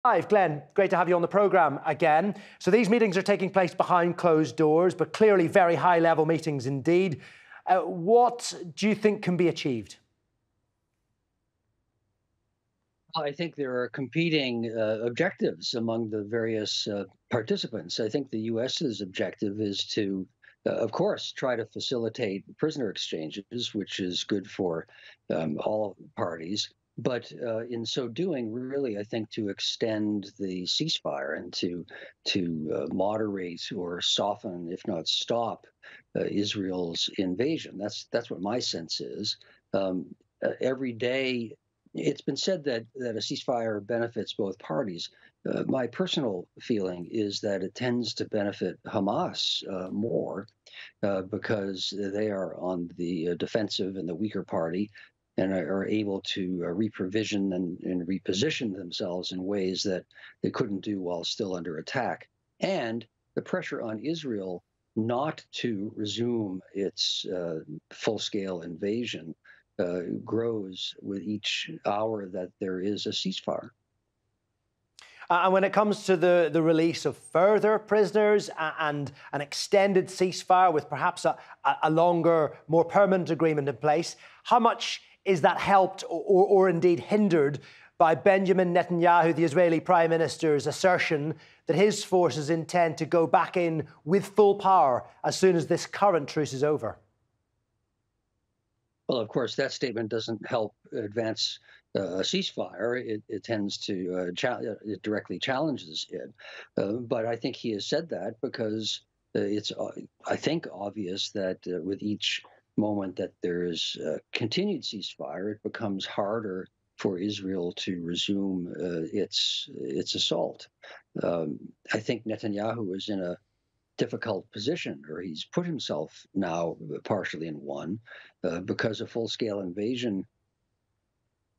Hi, Glenn. Great to have you on the programme again. So these meetings are taking place behind closed doors, but clearly very high-level meetings indeed. What do you think can be achieved? I think there are competing objectives among the various participants. I think the US's objective is to, of course, try to facilitate prisoner exchanges, which is good for all parties. But in so doing, really, I think to extend the ceasefire and to moderate or soften, if not stop, Israel's invasion. That's what my sense is. Every day it's been said that a ceasefire benefits both parties. My personal feeling is that it tends to benefit Hamas more because they are on the defensive and the weaker party and are able to reprovision and reposition themselves in ways that they couldn't do while still under attack. And the pressure on Israel not to resume its full-scale invasion grows with each hour that there is a ceasefire. And when it comes to the release of further prisoners and an extended ceasefire with perhaps a longer, more permanent agreement in place, how much is that helped or indeed hindered by Benjamin Netanyahu, the Israeli Prime Minister's assertion that his forces intend to go back in with full power as soon as this current truce is over? Well, of course, that statement doesn't help advance a ceasefire. It tends to it directly challenges it. But I think he has said that because it's, I think, obvious that with each moment that there is continued ceasefire, it becomes harder for Israel to resume its assault. I think Netanyahu is in a difficult position, or he's put himself now partially in one, because a full-scale invasion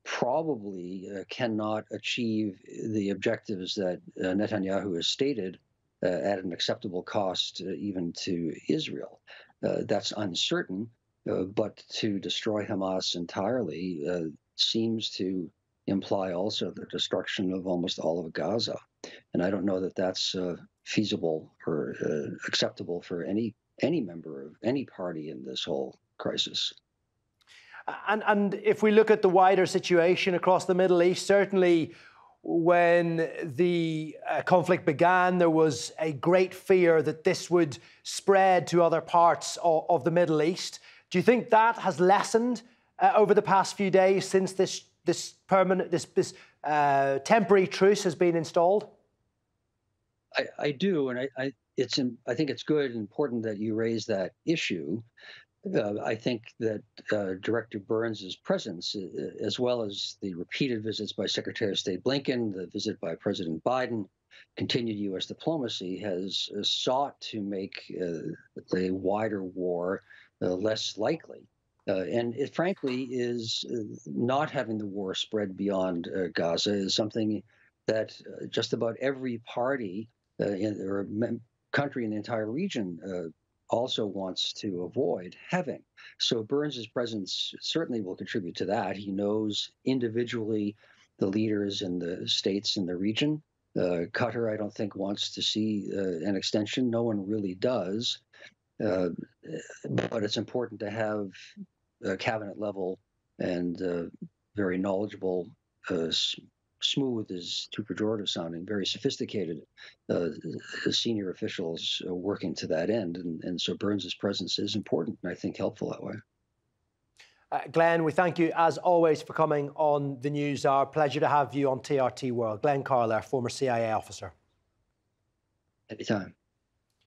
probably cannot achieve the objectives that Netanyahu has stated at an acceptable cost even to Israel. That's uncertain, but to destroy Hamas entirely seems to imply also the destruction of almost all of Gaza. And I don't know that that's feasible or acceptable for any member of any party in this whole crisis. And if we look at the wider situation across the Middle East, certainly when the conflict began, there was a great fear that this would spread to other parts of the Middle East. Do you think that has lessened over the past few days since this temporary truce has been installed? I do, and I think it's good and important that you raise that issue. I think that Director Burns's presence, as well as the repeated visits by Secretary of State Blinken, the visit by President Biden, continued U.S. diplomacy has sought to make a wider war less likely. And it frankly is not having the war spread beyond Gaza is something that just about every party or country in the entire region also wants to avoid having. So Burns's presence certainly will contribute to that. He knows individually the leaders in the states in the region. Qatar, I don't think, wants to see an extension. No one really does. But it's important to have cabinet level and very knowledgeable, smooth is too pejorative sounding, very sophisticated senior officials working to that end. And so Burns's presence is important and I think helpful that way. Glenn, we thank you as always for coming on the News Hour. Pleasure to have you on TRT World. Glenn Carle, former CIA officer. Anytime.